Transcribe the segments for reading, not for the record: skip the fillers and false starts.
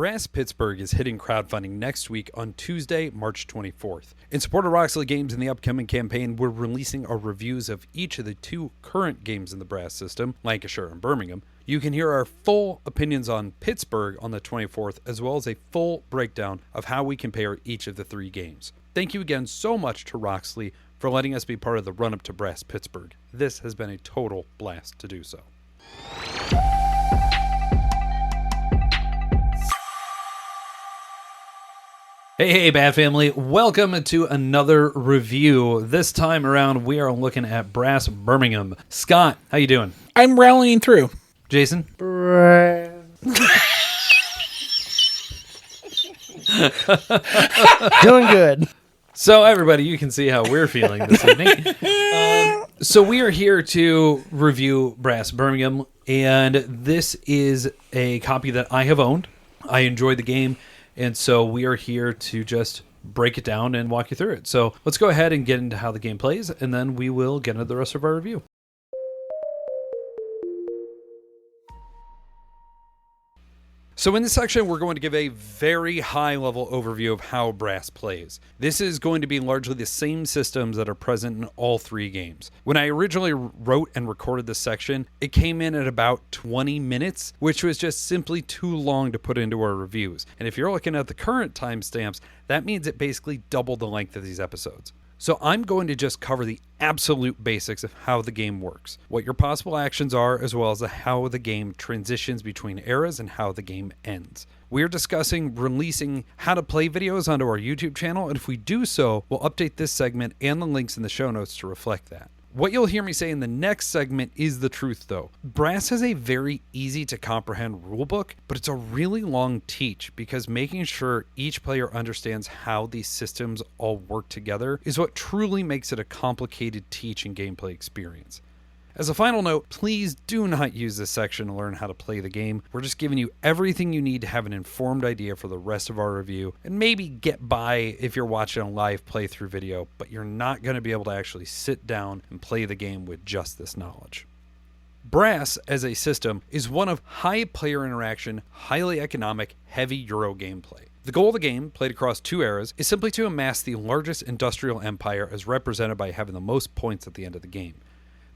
Brass Pittsburgh is hitting crowdfunding next week on Tuesday, March 24th. In support of Roxley Games in the upcoming campaign, we're releasing our reviews of each of the two current games in the Brass system, Lancashire and Birmingham. You can hear our full opinions on Pittsburgh on the 24th, as well as a full breakdown of how we compare each of the three games. Thank you again so much to Roxley for letting us be part of the run-up to Brass Pittsburgh. This has been a total blast to do so. Hey, Bad Family. Welcome to another review. This time around, we are looking at Brass Birmingham. Scott, how you doing? I'm rallying through. Jason? Doing good. So, everybody, you can see how we're feeling this evening. So we are here to review Brass Birmingham, and this is a copy that I have owned. I enjoyed the game. And so we are here to just break it down and walk you through it. So let's go ahead and get into how the game plays, and then we will get into the rest of our review. So in this section, we're going to give a very high-level overview of how Brass plays. This is going to be largely the same systems that are present in all three games. When I originally wrote and recorded this section, it came in at about 20 minutes, which was just simply too long to put into our reviews. And if you're looking at the current timestamps, that means it basically doubled the length of these episodes. So I'm going to just cover the absolute basics of how the game works, what your possible actions are, as well as how the game transitions between eras and how the game ends. We're discussing releasing how to play videos onto our YouTube channel, and if we do so, we'll update this segment and the links in the show notes to reflect that. What you'll hear me say in the next segment is the truth, though. Brass has a very easy to comprehend rulebook, but it's a really long teach because making sure each player understands how these systems all work together is what truly makes it a complicated teach and gameplay experience. As a final note, please do not use this section to learn how to play the game. We're just giving you everything you need to have an informed idea for the rest of our review, and maybe get by if you're watching a live playthrough video, but you're not going to be able to actually sit down and play the game with just this knowledge. Brass, as a system, is one of high player interaction, highly economic, heavy Euro gameplay. The goal of the game, played across two eras, is simply to amass the largest industrial empire as represented by having the most points at the end of the game.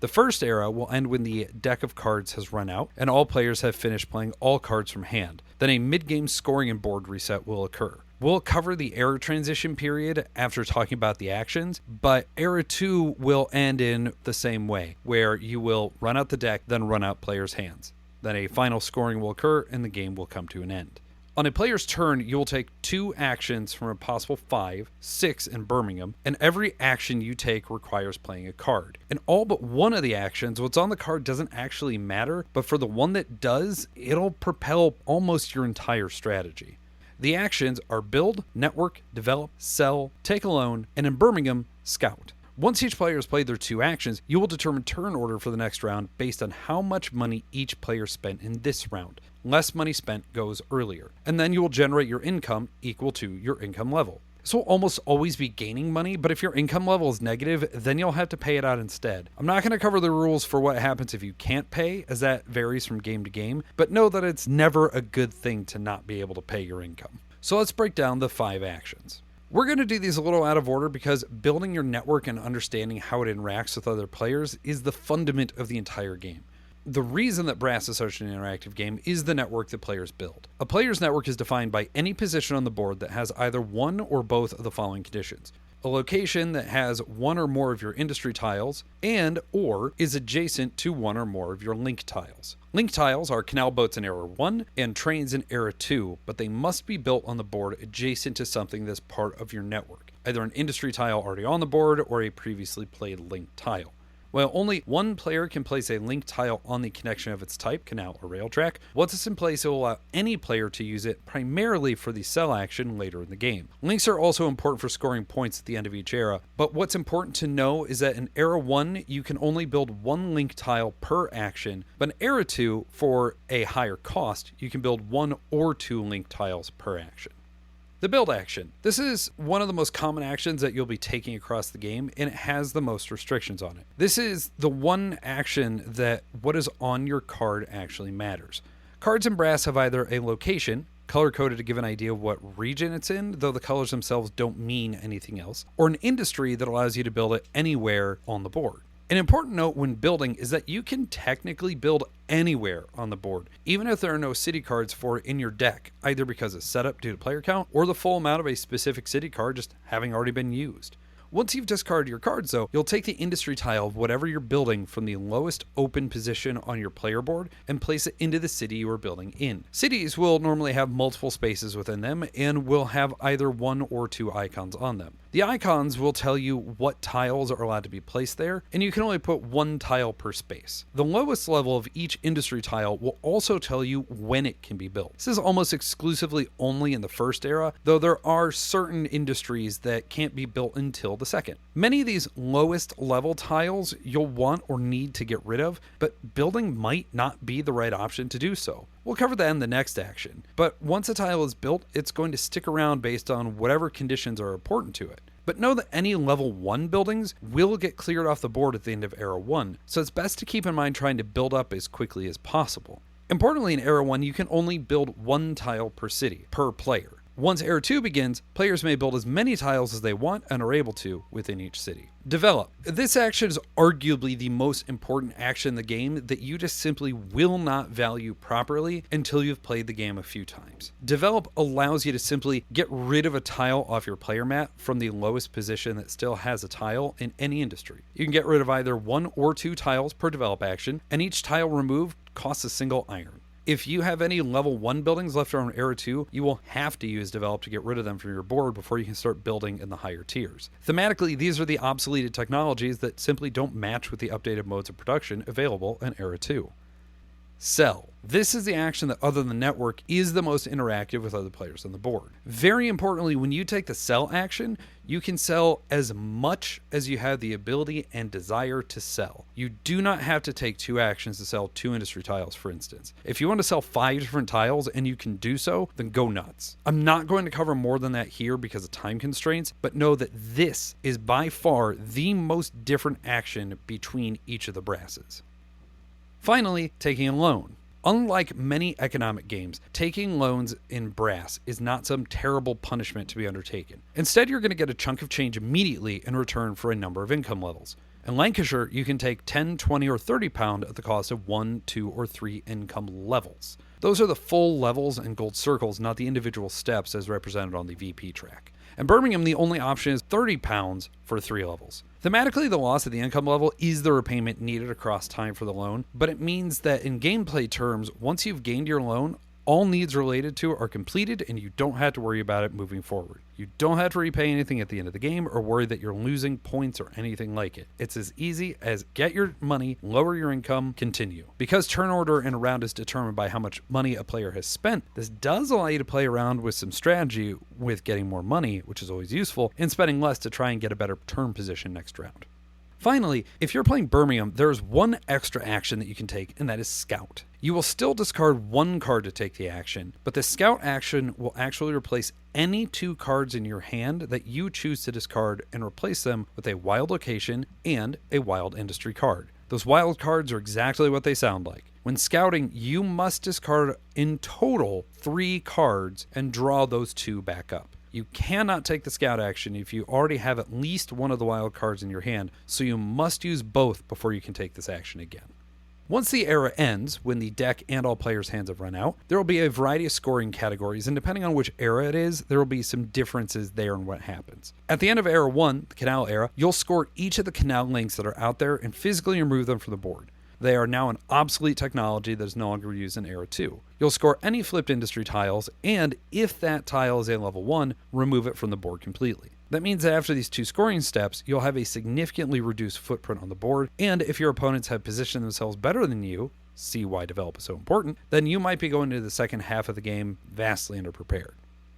The first era will end when the deck of cards has run out and all players have finished playing all cards from hand. Then a mid-game scoring and board reset will occur. We'll cover the era transition period after talking about the actions, but era 2 will end in the same way, where you will run out the deck, then run out players' hands. Then a final scoring will occur and the game will come to an end. On a player's turn, you will take 2 actions from a possible 5, 6 in Birmingham, and every action you take requires playing a card. And all but one of the actions, what's on the card doesn't actually matter, but for the one that does, it'll propel almost your entire strategy. The actions are build, network, develop, sell, take a loan, and in Birmingham, scout. Once each player has played their 2 actions, you will determine turn order for the next round based on how much money each player spent in this round. Less money spent goes earlier, and then you will generate your income equal to your income level. This will almost always be gaining money, but if your income level is negative, then you'll have to pay it out instead. I'm not going to cover the rules for what happens if you can't pay, as that varies from game to game, but know that it's never a good thing to not be able to pay your income. So let's break down the 5 actions. We're going to do these a little out of order because building your network and understanding how it interacts with other players is the fundament of the entire game. The reason that Brass is such an interactive game is the network that players build. A player's network is defined by any position on the board that has either one or both of the following conditions. A location that has one or more of your industry tiles and or is adjacent to one or more of your link tiles. Link tiles are canal boats in Era 1 and trains in Era 2, but they must be built on the board adjacent to something that's part of your network, either an industry tile already on the board or a previously played link tile. While only one player can place a link tile on the connection of its type, canal or rail track, once it's in place, it will allow any player to use it primarily for the sell action later in the game. Links are also important for scoring points at the end of each era, but what's important to know is that in Era 1, you can only build 1 link tile per action, but in Era 2, for a higher cost, you can build 1 or 2 link tiles per action. The build action. This is one of the most common actions that you'll be taking across the game, and it has the most restrictions on it. This is the one action that what is on your card actually matters. Cards in Brass have either a location, color-coded to give an idea of what region it's in, though the colors themselves don't mean anything else, or an industry that allows you to build it anywhere on the board. An important note when building is that you can technically build anywhere on the board, even if there are no city cards for it in your deck, either because of setup due to player count, or the full amount of a specific city card just having already been used. Once you've discarded your cards though, you'll take the industry tile of whatever you're building from the lowest open position on your player board and place it into the city you are building in. Cities will normally have multiple spaces within them and will have either 1 or 2 icons on them. The icons will tell you what tiles are allowed to be placed there, and you can only put 1 tile per space. The lowest level of each industry tile will also tell you when it can be built. This is almost exclusively only in the first era, though there are certain industries that can't be built until the second. Many of these lowest level tiles you'll want or need to get rid of, but building might not be the right option to do so. We'll cover that in the next action, but once a tile is built, it's going to stick around based on whatever conditions are important to it. But know that any level 1 buildings will get cleared off the board at the end of Era 1, so it's best to keep in mind trying to build up as quickly as possible. Importantly, in Era 1, you can only build 1 tile per city, per player. Once Era 2 begins, players may build as many tiles as they want and are able to within each city. Develop. This action is arguably the most important action in the game that you just simply will not value properly until you've played the game a few times. Develop allows you to simply get rid of a tile off your player mat from the lowest position that still has a tile in any industry. You can get rid of either 1 or 2 tiles per develop action, and each tile removed costs a single iron. If you have any level 1 buildings left on Era 2, you will have to use Develop to get rid of them from your board before you can start building in the higher tiers. Thematically, these are the obsoleted technologies that simply don't match with the updated modes of production available in Era 2. Sell. This is the action that, other than network, is the most interactive with other players on the board. Very importantly, when you take the sell action, you can sell as much as you have the ability and desire to sell. You do not have to take 2 actions to sell 2 industry tiles, for instance. If you want to sell 5 different tiles and you can do so, then go nuts. I'm not going to cover more than that here because of time constraints, but know that this is by far the most different action between each of the brasses. Finally, taking a loan. Unlike many economic games, taking loans in brass is not some terrible punishment to be undertaken. Instead, you're going to get a chunk of change immediately in return for a number of income levels. In Lancashire, you can take 10, 20, or 30 pound at the cost of 1, 2, or 3 income levels. Those are the full levels and gold circles, not the individual steps as represented on the VP track. In Birmingham, the only option is 30 pounds for 3 levels. Thematically, the loss of the income level is the repayment needed across time for the loan, but it means that in gameplay terms, once you've gained your loan, all needs related to it are completed and you don't have to worry about it moving forward. You don't have to repay anything at the end of the game or worry that you're losing points or anything like it. It's as easy as get your money, lower your income, continue. Because turn order in a round is determined by how much money a player has spent, this does allow you to play around with some strategy with getting more money, which is always useful, and spending less to try and get a better turn position next round. Finally, if you're playing Birmingham, there is one extra action that you can take, and that is Scout. You will still discard 1 card to take the action, but the Scout action will actually replace any 2 cards in your hand that you choose to discard and replace them with a wild location and a wild industry card. Those wild cards are exactly what they sound like. When scouting, you must discard in total 3 cards and draw those 2 back up. You cannot take the scout action if you already have at least one of the wild cards in your hand, so you must use both before you can take this action again. Once the era ends, when the deck and all players' hands have run out, there will be a variety of scoring categories, and depending on which era it is, there will be some differences there in what happens. At the end of Era 1, the Canal era, you'll score each of the canal links that are out there and physically remove them from the board. They are now an obsolete technology that is no longer used in Era 2. You'll score any flipped industry tiles, and if that tile is a level 1, remove it from the board completely. That means that after these 2 scoring steps, you'll have a significantly reduced footprint on the board, and if your opponents have positioned themselves better than you, see why develop is so important, then you might be going into the second half of the game vastly underprepared.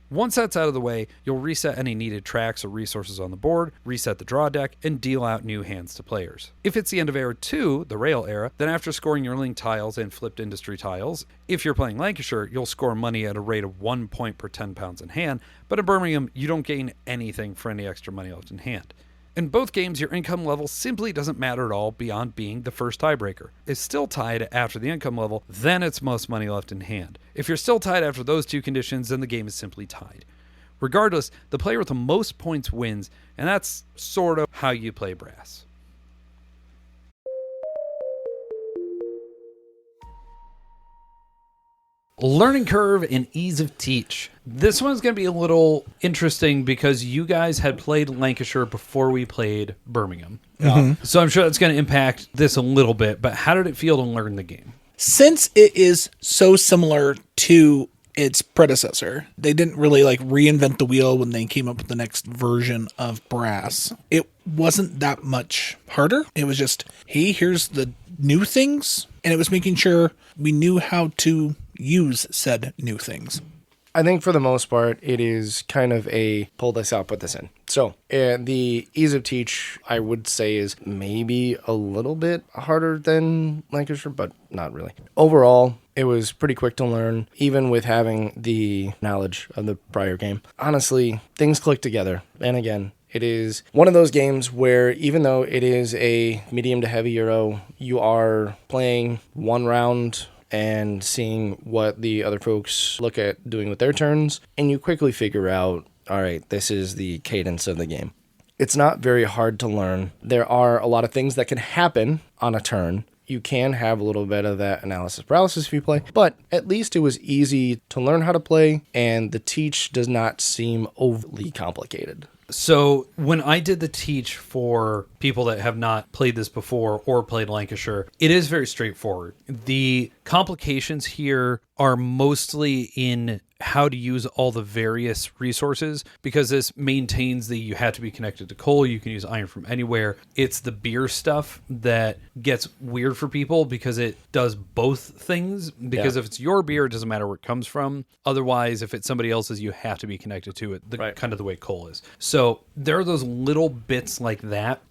Once that's out of the way, you'll reset any needed tracks or resources on the board, reset the draw deck, and deal out new hands to players. If it's the end of Era 2, the Rail era, then after scoring your link tiles and flipped industry tiles, if you're playing Lancashire, you'll score money at a rate of 1 point per 10 pounds in hand, but in Birmingham, you don't gain anything for any extra money left in hand. In both games, your income level simply doesn't matter at all beyond being the first tiebreaker. It's still tied after the income level, then it's most money left in hand. If you're still tied after those two conditions, then the game is simply tied. Regardless, the player with the most points wins, and that's sort of how you play brass. Learning curve and ease of teach. This one's going to be a little interesting because you guys had played Lancashire before we played Birmingham. Mm-hmm. So I'm sure that's going to impact this a little bit, but how did it feel to learn the game? Since it is so similar to its predecessor, they didn't really reinvent the wheel when they came up with the next version of brass. It wasn't that much harder. It was just, hey, here's the new things. And it was making sure we knew how to use said new things. I think for the most part, it is kind of a pull this out, put this in. So the ease of teach, I would say, is maybe a little bit harder than Lancashire, but not really. Overall, it was pretty quick to learn, even with having the knowledge of the prior game. Honestly, things click together. And again, it is one of those games where even though it is a medium to heavy Euro, you are playing one round and seeing what the other folks look at doing with their turns, and you quickly figure out, all right, this is the cadence of the game. It's not very hard to learn. There are a lot of things that can happen on a turn. You can have a little bit of that analysis paralysis if you play, but at least it was easy to learn how to play, and the teach does not seem overly complicated. So when I did the teach for people that have not played this before or played Lancashire, it is very straightforward. The complications here are mostly in how to use all the various resources, because this maintains that you have to be connected to coal. You can use iron from anywhere. It's the beer stuff that gets weird for people because it does both things. Because if it's your beer, it doesn't matter where it comes from. Otherwise, if it's somebody else's, you have to be connected to it, right. Kind of the way coal is. So there are those little bits like that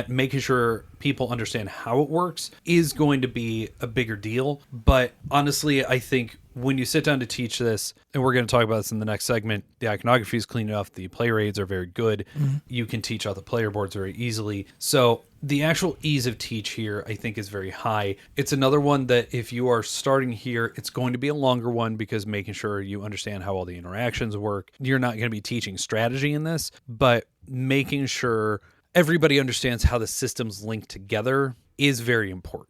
making sure people understand how it works is going to be a bigger deal. But honestly, I think when you sit down to teach this, and we're going to talk about this in the next segment, the iconography is clean enough. The player aids are very good. Mm-hmm. You can teach out the player boards very easily. So the actual ease of teach here, I think, is very high. It's another one that if you are starting here, it's going to be a longer one because making sure you understand how all the interactions work. You're not going to be teaching strategy in this, but making sure everybody understands how the systems link together is very important.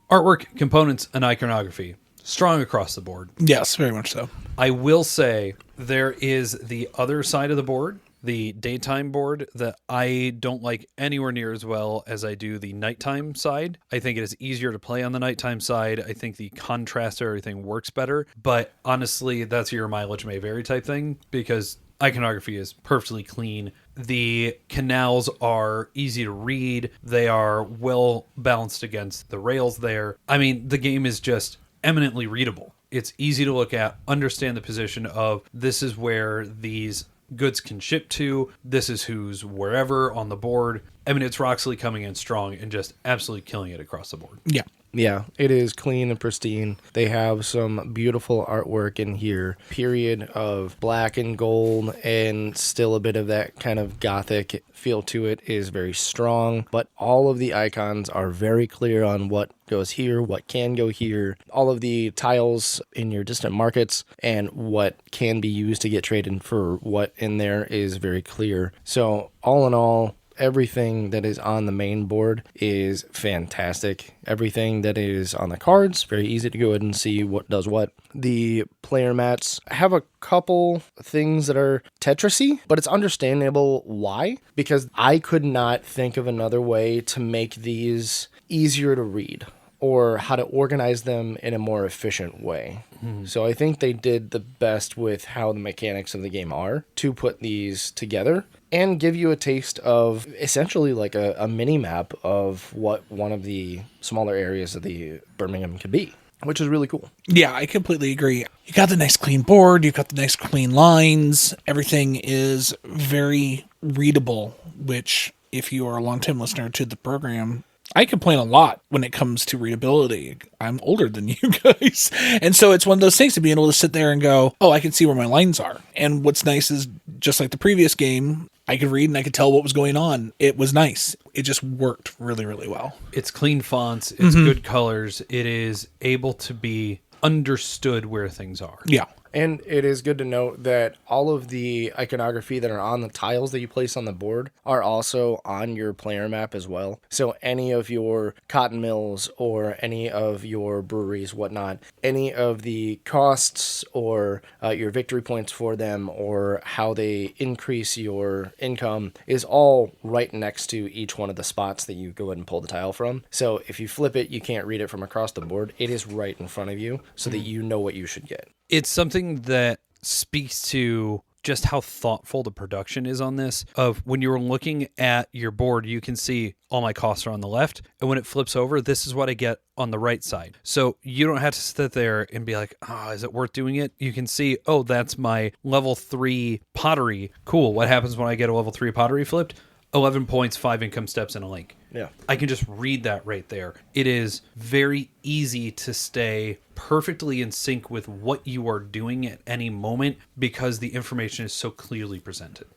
Artwork, components, and iconography. Strong across the board. Yes, very much so. I will say there is the other side of the board, the daytime board, that I don't like anywhere near as well as I do the nighttime side. I think it is easier to play on the nighttime side. I think the contrast of everything works better. But honestly, that's your mileage may vary type thing, because iconography is perfectly clean. The canals are easy to read. They are well balanced against the rails there. I mean, the game is just eminently readable. It's easy to look at, understand the position of this is where these goods can ship to. This is who's wherever on the board. I mean, it's Roxley coming in strong and just absolutely killing it across the board. Yeah. Yeah, it is clean and pristine. They have some beautiful artwork in here. Period of black and gold, and still a bit of that kind of gothic feel to it is very strong. But all of the icons are very clear on what goes here, what can go here. All of the tiles in your distant markets and what can be used to get traded for what in there is very clear. So all in all, everything that is on the main board is fantastic. Everything that is on the cards, very easy to go ahead and see what does what. The player mats have a couple things that are Tetris-y, but it's understandable why, because I could not think of another way to make these easier to read or how to organize them in a more efficient way. So I think they did the best with how the mechanics of the game are to put these together and give you a taste of essentially like a mini map of what one of the smaller areas of the Birmingham could be, which is really cool. Yeah, I completely agree. You got the nice clean board, you got the nice clean lines, everything is very readable, which if you are a long-time listener to the program, I complain a lot when it comes to readability. I'm older than you guys. And so it's one of those things to be able to sit there and go, oh, I can see where my lines are. And what's nice is, just like the previous game, I could read and I could tell what was going on. It was nice. It just worked really, really well. It's clean fonts. It's good colors. It is able to be understood where things are. Yeah. And it is good to note that all of the iconography that are on the tiles that you place on the board are also on your player map as well. So any of your cotton mills or any of your breweries, whatnot, any of the costs or your victory points for them or how they increase your income is all right next to each one of the spots that you go ahead and pull the tile from. So if you flip it, you can't read it from across the board. It is right in front of you so that you know what you should get. It's something that speaks to just how thoughtful the production is on this. Of when you're looking at your board, you can see all my costs are on the left. And when it flips over, this is what I get on the right side. So you don't have to sit there and be like, oh, is it worth doing it? You can see, oh, that's my level 3 pottery. Cool. What happens when I get a level 3 pottery flipped? 11 points, 5 income steps, and a link. Yeah. I can just read that right there. It is very easy to stay perfectly in sync with what you are doing at any moment because the information is so clearly presented.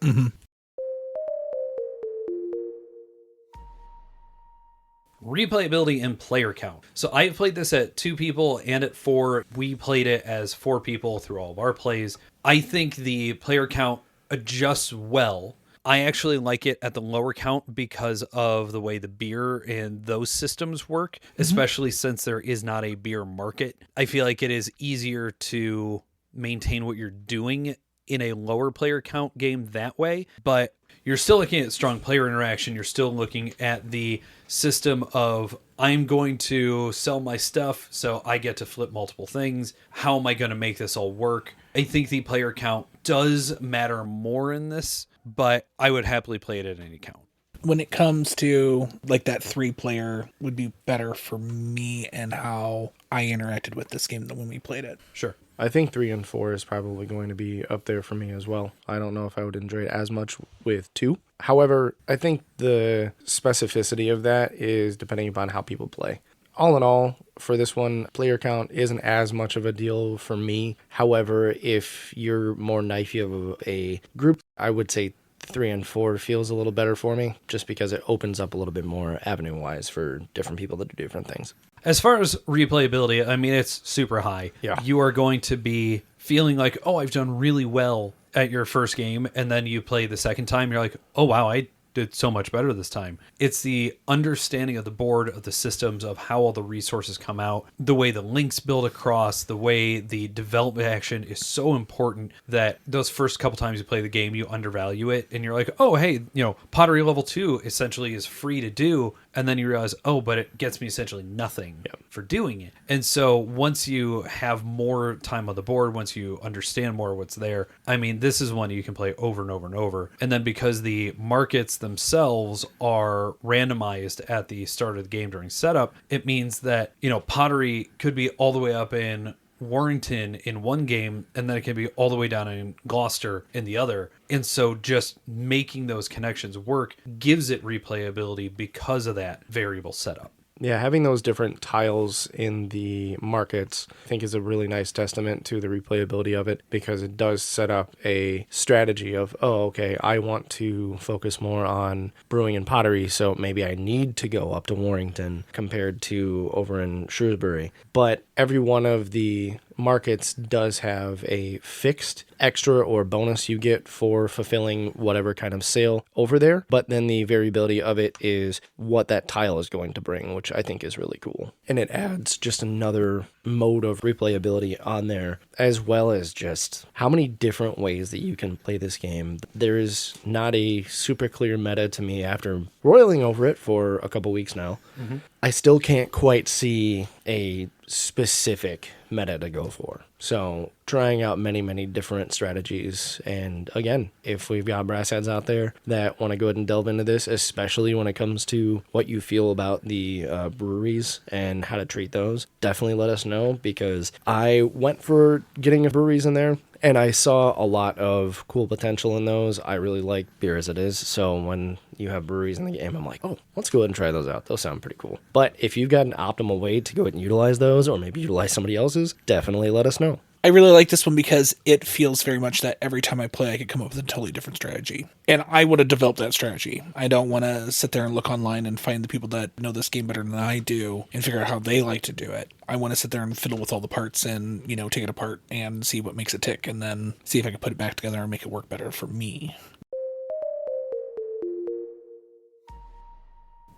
Replayability and player count. So I played this at 2 people and at 4. We played it as 4 people through all of our plays. I think the player count adjusts well. I actually like it at the lower count because of the way the beer and those systems work, especially since there is not a beer market. I feel like it is easier to maintain what you're doing in a lower player count game that way, but you're still looking at strong player interaction. You're still looking at the system of, I'm going to sell my stuff, so I get to flip multiple things. How am I going to make this all work? I think the player count does matter more in this, but I would happily play it at any count. When it comes to like that 3-player would be better for me and how I interacted with this game than when we played it. Sure. I think 3 and 4 is probably going to be up there for me as well. I don't know if I would enjoy it as much with 2. However, I think the specificity of that is depending upon how people play. All in all, for this one, player count isn't as much of a deal for me. However, if you're more knifey of a group, I would say 3 and 4 feels a little better for me, just because it opens up a little bit more avenue-wise for different people to do different things. As far as replayability, I mean, it's super high. Yeah. You are going to be feeling like, oh, I've done really well at your first game, and then you play the second time, you're like, oh, wow, I did so much better this time. It's the understanding of the board, of the systems, of how all the resources come out, the way the links build across, the way the development action is so important that those first couple times you play the game, you undervalue it, and you're like, oh, hey, pottery level 2 essentially is free to do, and then you realize, oh, but it gets me essentially nothing for doing it. And so once you have more time on the board, once you understand more what's there, I mean, this is one you can play over and over and over. And then because the markets themselves are randomized at the start of the game during setup, it means that, pottery could be all the way up in Warrington in one game, and then it can be all the way down in Gloucester in the other. And so just making those connections work gives it replayability because of that variable setup. Yeah, having those different tiles in the markets, I think, is a really nice testament to the replayability of it, because it does set up a strategy of, oh, okay, I want to focus more on brewing and pottery, so maybe I need to go up to Warrington compared to over in Shrewsbury. But every one of the markets does have a fixed extra or bonus you get for fulfilling whatever kind of sale over there, but then the variability of it is what that tile is going to bring, which I think is really cool. And it adds just another mode of replayability on there, as well as just how many different ways that you can play this game. There is not a super clear meta to me after roiling over it for a couple weeks now. I still can't quite see a specific meta to go for. So trying out many, many different strategies. And again, if we've got brass heads out there that want to go ahead and delve into this, especially when it comes to what you feel about the breweries and how to treat those, definitely let us know, because I went for getting breweries in there And I saw a lot of cool potential in those. I really like beer as it is. So when you have breweries in the game, I'm like, oh, let's go ahead and try those out. Those sound pretty cool. But if you've got an optimal way to go ahead and utilize those, or maybe utilize somebody else's, definitely let us know. I really like this one because it feels very much that every time I play, I could come up with a totally different strategy. And I would have developed that strategy. I don't want to sit there and look online and find the people that know this game better than I do and figure out how they like to do it. I want to sit there and fiddle with all the parts and, take it apart and see what makes it tick and then see if I can put it back together and make it work better for me.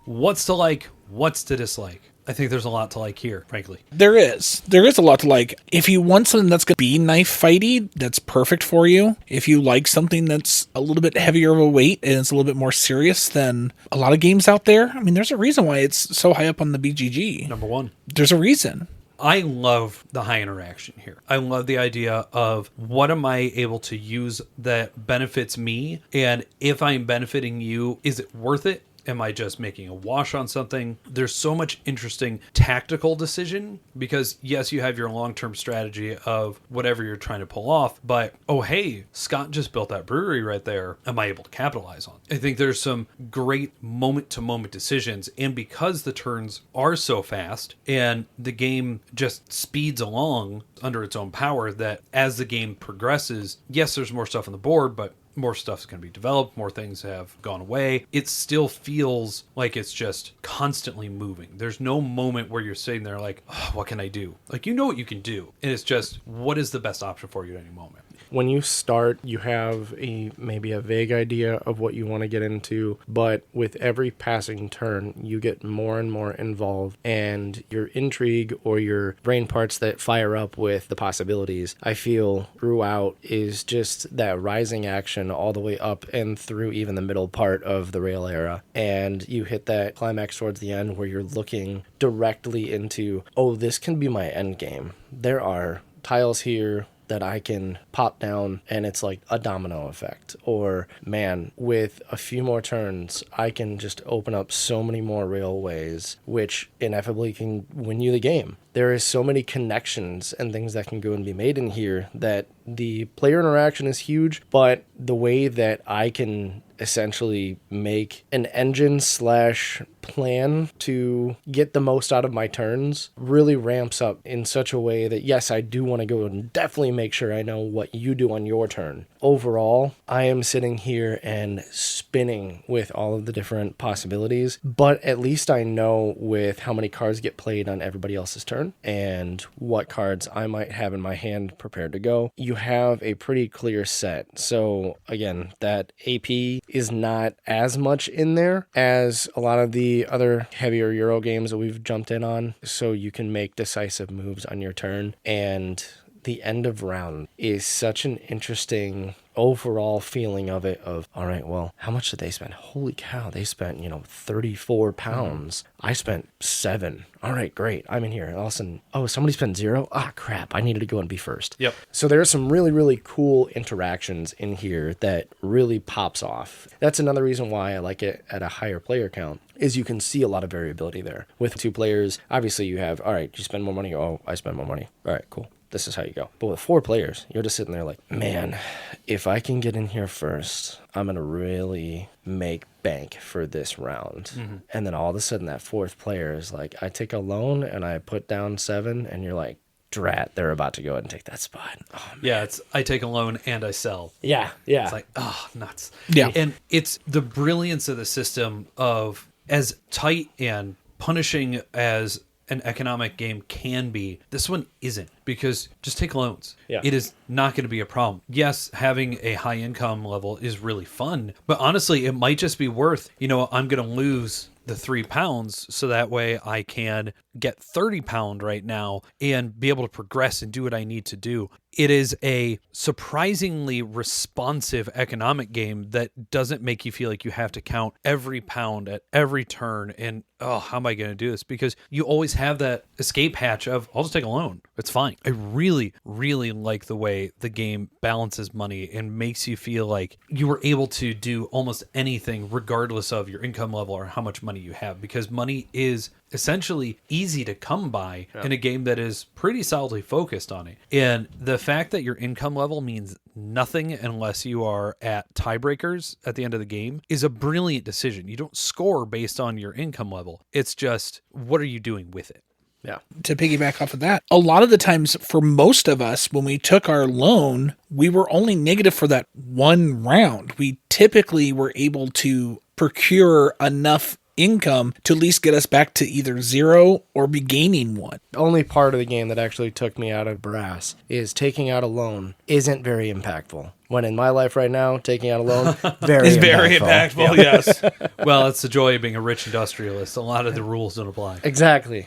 What's to like? What's to dislike? I think there's a lot to like here, frankly. There is a lot to like. If you want something that's going to be knife fighty, that's perfect for you. If you like something that's a little bit heavier of a weight and it's a little bit more serious than a lot of games out there, I mean, there's a reason why it's so high up on the BGG. Number one. There's a reason. I love the high interaction here. I love the idea of what am I able to use that benefits me? And if I'm benefiting you, is it worth it? Am I just making a wash on something? There's so much interesting tactical decision because, yes, you have your long-term strategy of whatever you're trying to pull off, but, oh, hey, Scott just built that brewery right there. Am I able to capitalize on it? I think there's some great moment-to-moment decisions, and because the turns are so fast and the game just speeds along under its own power, that as the game progresses, yes, there's more stuff on the board, but more stuff's going to be developed, more things have gone away. It still feels like it's just constantly moving. There's no moment where you're sitting there like, oh, what can I do? Like, you know what you can do. And it's just, what is the best option for you at any moment? When you start, you have maybe a vague idea of what you want to get into, but with every passing turn, you get more and more involved, and your intrigue or your brain parts that fire up with the possibilities, I feel throughout is just that rising action all the way up and through even the middle part of the rail era. And you hit that climax towards the end where you're looking directly into, oh, this can be my end game. There are tiles here that I can pop down and it's like a domino effect. Or, man, with a few more turns, I can just open up so many more railways, which inevitably can win you the game. There is so many connections and things that can go and be made in here that the player interaction is huge, but the way that I can essentially make an engine / plan to get the most out of my turns really ramps up in such a way that, yes, I do want to go and definitely make sure I know what you do on your turn. Overall, I am sitting here and spinning with all of the different possibilities, but at least I know with how many cards get played on everybody else's turn and what cards I might have in my hand prepared to go. You have a pretty clear set. So again, that AP is not as much in there as a lot of the other heavier Euro games that we've jumped in on. So you can make decisive moves on your turn, and the end of round is such an interesting overall feeling of it of, all right, well, how much did they spend? Holy cow, they spent, 34 pounds. I spent 7. All right, great. I'm in here. And all of a sudden, oh, somebody spent 0? Ah, crap. I needed to go and be first. Yep. So there are some really, really cool interactions in here that really pops off. That's another reason why I like it at a higher player count, is you can see a lot of variability there. With 2 players, obviously you have, all right, you spend more money. Oh, I spend more money. All right, cool. This is how you go. But with 4 players, you're just sitting there like, man, if I can get in here first, I'm going to really make bank for this round. Mm-hmm. And then all of a sudden that 4th player is like, I take a loan and I put down 7, and you're like, drat, they're about to go ahead and take that spot. Oh, yeah, it's I take a loan and I sell. Yeah. It's like, oh, nuts. Yeah. And it's the brilliance of the system of, as tight and punishing as an economic game can be, this one isn't, because just take loans. Yeah. It is not going to be a problem. Yes, having a high income level is really fun, but honestly, it might just be worth, I'm going to lose the 3 pounds so that way I can get 30 pound right now and be able to progress and do what I need to do. It is a surprisingly responsive economic game that doesn't make you feel like you have to count every pound at every turn and, oh, how am I going to do this? Because you always have that escape hatch of, I'll just take a loan. It's fine. I really, really like the way the game balances money and makes you feel like you were able to do almost anything regardless of your income level or how much money you have, because money is essentially easy to come by in a game that is pretty solidly focused on it. And the fact that your income level means nothing unless you are at tiebreakers at the end of the game is a brilliant decision. You don't score based on your income level. It's just, what are you doing with it? Yeah. To piggyback off of that, a lot of the times for most of us, when we took our loan, we were only negative for that one round. We typically were able to procure enough income to at least get us back to either 0 or be gaining 1. The only part of the game that actually took me out of brass is taking out a loan isn't very impactful. When in my life right now, taking out a loan, very impactful, yes. Well, it's the joy of being a rich industrialist. A lot of the rules don't apply. Exactly.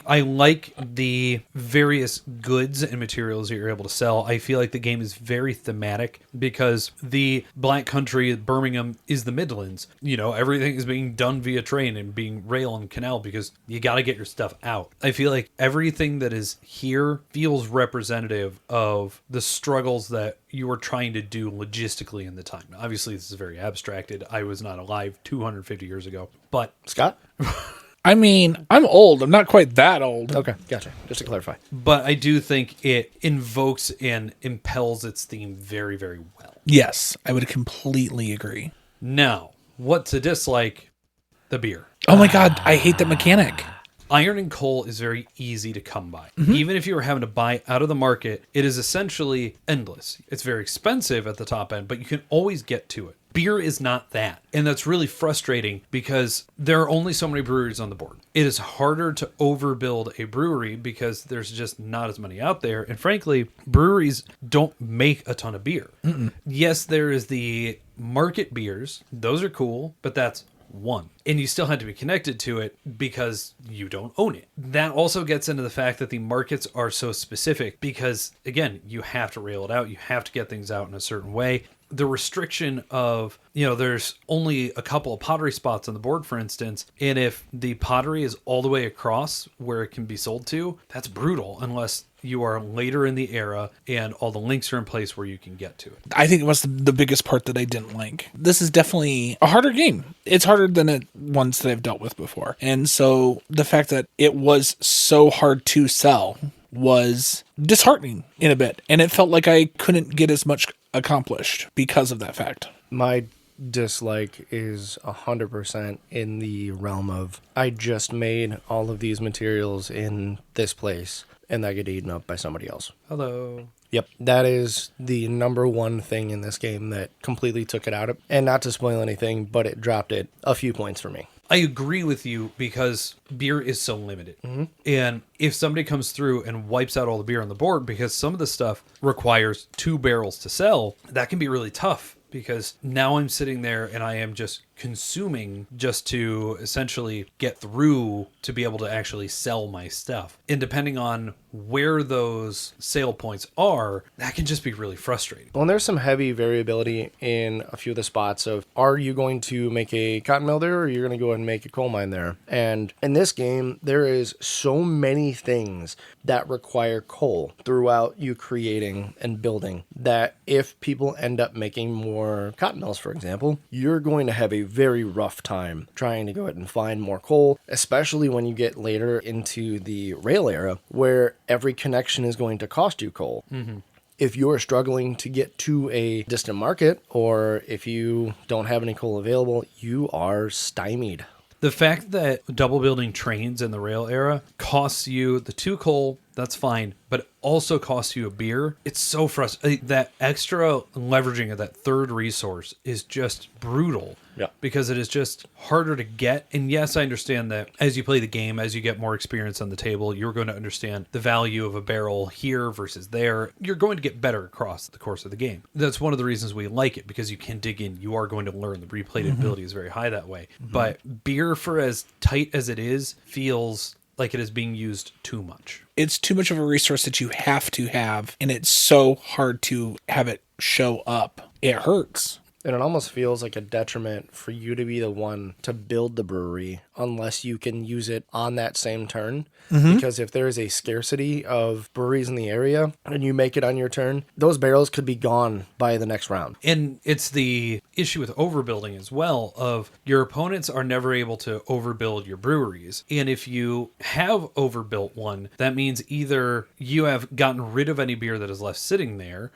I like the various goods and materials that you're able to sell. I feel like the game is very thematic because the Black Country, Birmingham, is the Midlands. You know, everything is being done via train and being rail and canal because you got to get your stuff out. I feel like everything that is here feels representative of the struggles that you were trying to do logistically in the time. Now, obviously, this is very abstracted. I was not alive 250 years ago. But Scott? I mean, I'm old. I'm not quite that old. Okay, gotcha. Just to clarify. But I do think it invokes and impels its theme very, very well. Yes, I would completely agree. Now, what to dislike? The beer. Oh my God, I hate that mechanic. Iron and coal is very easy to come by. Even if you were having to buy out of the market, it is essentially endless. It's very expensive at the top end, but you can always get to it. Beer is not that. And that's really frustrating because there are only so many breweries on the board. It is harder to overbuild a brewery because there's just not as many out there. And frankly, breweries don't make a ton of beer. Yes, there is the market beers. Those are cool, but that's one. And you still had to be connected to it because you don't own it. That also gets into the fact that the markets are so specific because, again, you have to rail it out. You have to get things out in a certain way. The restriction of, there's only a couple of pottery spots on the board, for instance. And if the pottery is all the way across where it can be sold to, that's brutal unless you are later in the era and all the links are in place where you can get to it. I think it was the biggest part that I didn't like. This is definitely a harder game. It's harder than ones that I've dealt with before. And so the fact that it was so hard to sell was disheartening in a bit. And it felt like I couldn't get as much accomplished because of that fact. My dislike is 100% in the realm of I just made all of these materials in this place and that get eaten up by somebody else. Hello. Yep, that is the number one thing in this game that completely took it out of, and not to spoil anything, but it dropped it a few points for me. I agree with you because beer is so limited. And if somebody comes through and wipes out all the beer on the board because some of the stuff requires 2 barrels to sell, that can be really tough because now I'm sitting there and I am just consuming just to essentially get through to be able to actually sell my stuff. And depending on where those sale points are, that can just be really frustrating. Well, and there's some heavy variability in a few of the spots of, are you going to make a cotton mill there or you're going to go ahead and make a coal mine there? And in this game, there is so many things that require coal throughout you creating and building that if people end up making more cotton mills, for example, you're going to have a very rough time trying to go ahead and find more coal, especially when you get later into the rail era where every connection is going to cost you coal. If you're struggling to get to a distant market or if you don't have any coal available, you are stymied. The fact that double building trains in the rail era costs you the 2 coal, that's fine, but also costs you a beer. It's so frustrating. That extra leveraging of that third resource is just brutal. Yeah. Because it is just harder to get. And yes, I understand that as you play the game, as you get more experience on the table, you're going to understand the value of a barrel here versus there. You're going to get better across the course of the game. That's one of the reasons we like it, because you can dig in. You are going to learn. The replayability is very high that way. But beer, for as tight as it is, feels like it is being used too much. It's too much of a resource that you have to have, and it's so hard to have it show up. It hurts. And it almost feels like a detriment for you to be the one to build the brewery unless you can use it on that same turn. Because if there is a scarcity of breweries in the area and you make it on your turn, those barrels could be gone by the next round. And it's the issue with overbuilding as well, of your opponents are never able to overbuild your breweries. And if you have overbuilt one, that means either you have gotten rid of any beer that is left sitting there,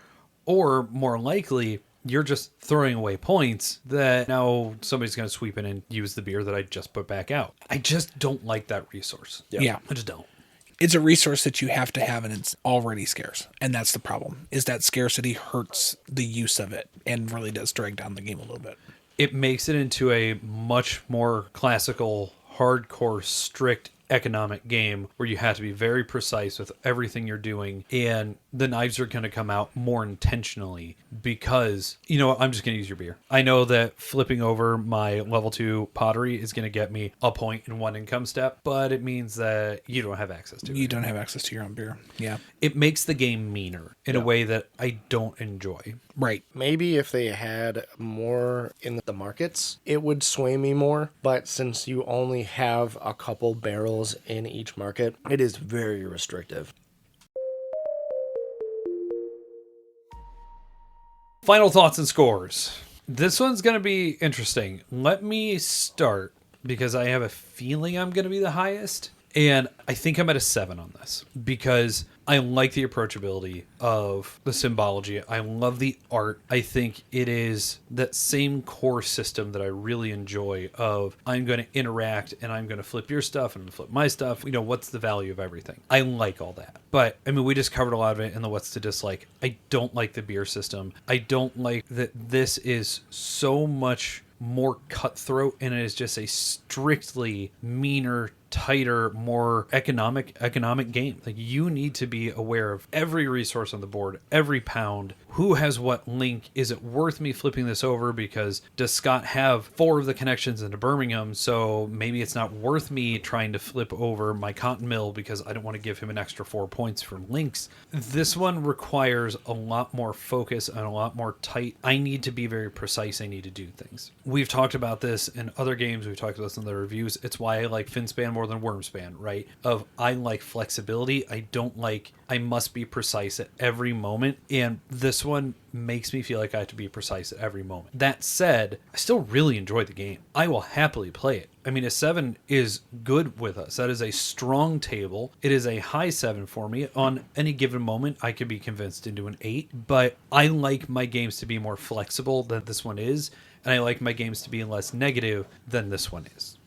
or more likely, you're just throwing away points that now somebody's going to sweep in and use the beer that I just put back out. I just don't like that resource. Yeah. I just don't. It's a resource that you have to have, and it's already scarce. And that's the problem, is that scarcity hurts the use of it and really does drag down the game a little bit. It makes it into a much more classical, hardcore, strict economic game where you have to be very precise with everything you're doing, and the knives are going to come out more intentionally because, you know what, I'm just going to use your beer. I know that flipping over my level 2 pottery is going to get me a point in one income step, but it means that you don't have access to it. You don't have access to your own beer. Yeah. It makes the game meaner in a way that I don't enjoy. Right. Maybe if they had more in the markets, it would sway me more. But since you only have a couple barrels in each market, it is very restrictive. Final thoughts and scores. This one's going to be interesting. Let me start because I have a feeling I'm going to be the highest. And I think I'm at a 7 on this because I like the approachability of the symbology. I love the art. I think it is that same core system that I really enjoy of I'm going to interact and I'm going to flip your stuff and I'm going to flip my stuff. You know, what's the value of everything? I like all that. But, I mean, we just covered a lot of it in the what's to dislike. I don't like the beer system. I don't like that this is so much more cutthroat and it is just a strictly meaner, tighter, more economic game. Like, you need to be aware of every resource on the board, every pound, who has what link. Is it worth me flipping this over because does Scott have 4 of the connections into Birmingham, so maybe it's not worth me trying to flip over my cotton mill because I don't want to give him an extra 4 points from links. This one requires a lot more focus and a lot more tight. I need to be very precise. I need to do things. We've talked about this in other games. We've talked about this in the reviews. It's why I like Finspan more than Wormspan, right? I like flexibility. I don't like I must be precise at every moment. And this one makes me feel like I have to be precise at every moment. That said, I still really enjoy the game. I will happily play it. I mean, a 7 is good with us. That is a strong table. It is a high 7 for me. On any given moment, I could be convinced into an 8, but I like my games to be more flexible than this one is. And I like my games to be less negative than this one is.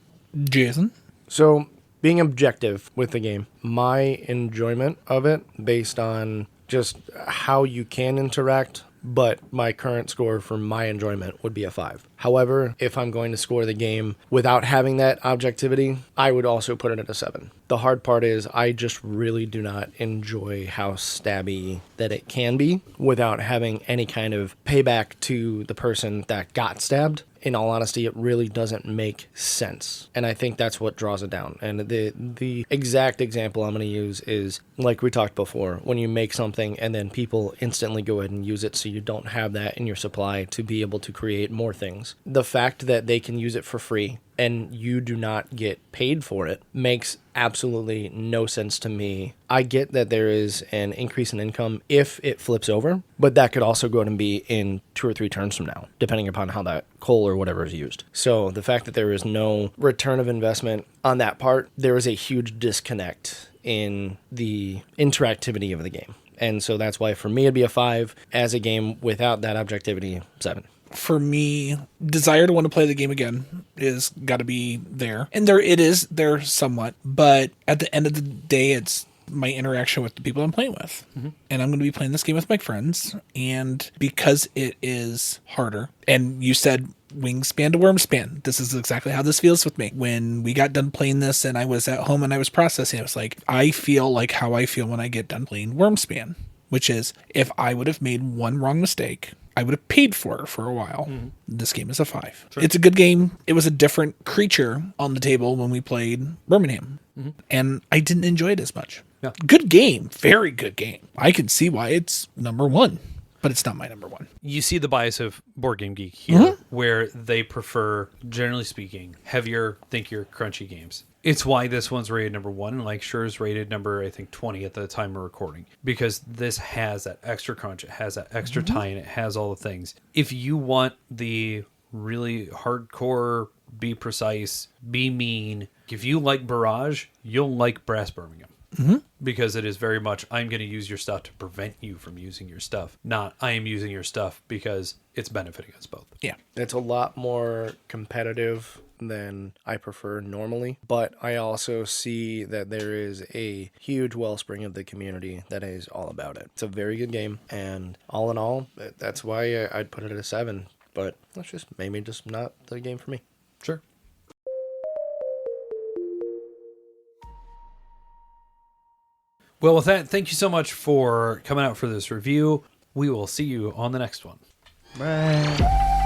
Jason? So, being objective with the game, my enjoyment of it based on just how you can interact, but my current score for my enjoyment would be a 5. However, if I'm going to score the game without having that objectivity, I would also put it at a 7. The hard part is I just really do not enjoy how stabby that it can be without having any kind of payback to the person that got stabbed. In all honesty, it really doesn't make sense. And I think that's what draws it down. And the exact example I'm going to use is, like we talked before, when you make something and then people instantly go ahead and use it so you don't have that in your supply to be able to create more things. The fact that they can use it for free and you do not get paid for it makes absolutely no sense to me. I get that there is an increase in income if it flips over, but that could also go ahead and be in 2 or 3 turns from now, depending upon how that coal or whatever is used. So the fact that there is no return of investment on that part, there is a huge disconnect in the interactivity of the game. And so that's why for me it'd be a 5. As a game without that objectivity, 7. For me, desire to want to play the game again is got to be there. And it is there somewhat. But at the end of the day, it's my interaction with the people I'm playing with. Mm-hmm. And I'm going to be playing this game with my friends. And because it is harder, and you said wingspan to wormspan, this is exactly how this feels with me. When we got done playing this and I was at home and I was processing, I was like, I feel like how I feel when I get done playing wormspan, which is if I would have made one wrong mistake, I would have paid for it for a while. Mm-hmm. This game is a 5. Sure. It's a good game. It was a different creature on the table when we played Birmingham. Mm-hmm. And I didn't enjoy it as much. Yeah. Good game. Very good game. I can see why it's number 1. but it's not my number one. You see the bias of Board Game Geek here, where they prefer, generally speaking, heavier, thinkier, crunchy games. It's why this one's rated number 1, and like sure is rated number, I think, 20 at the time of recording, because this has that extra crunch, it has that extra tie-in, it has all the things. If you want the really hardcore, be precise, be mean, if you like Barrage, you'll like Brass Birmingham. Because it is very much, I'm going to use your stuff to prevent you from using your stuff, not I am using your stuff because it's benefiting us both. Yeah. It's a lot more competitive than I prefer normally, but I also see that there is a huge wellspring of the community that is all about it. It's a very good game, and all in all, that's why I'd put it at a 7, but that's just maybe just not the game for me. Sure. Well, with that, thank you so much for coming out for this review. We will see you on the next one. Bye.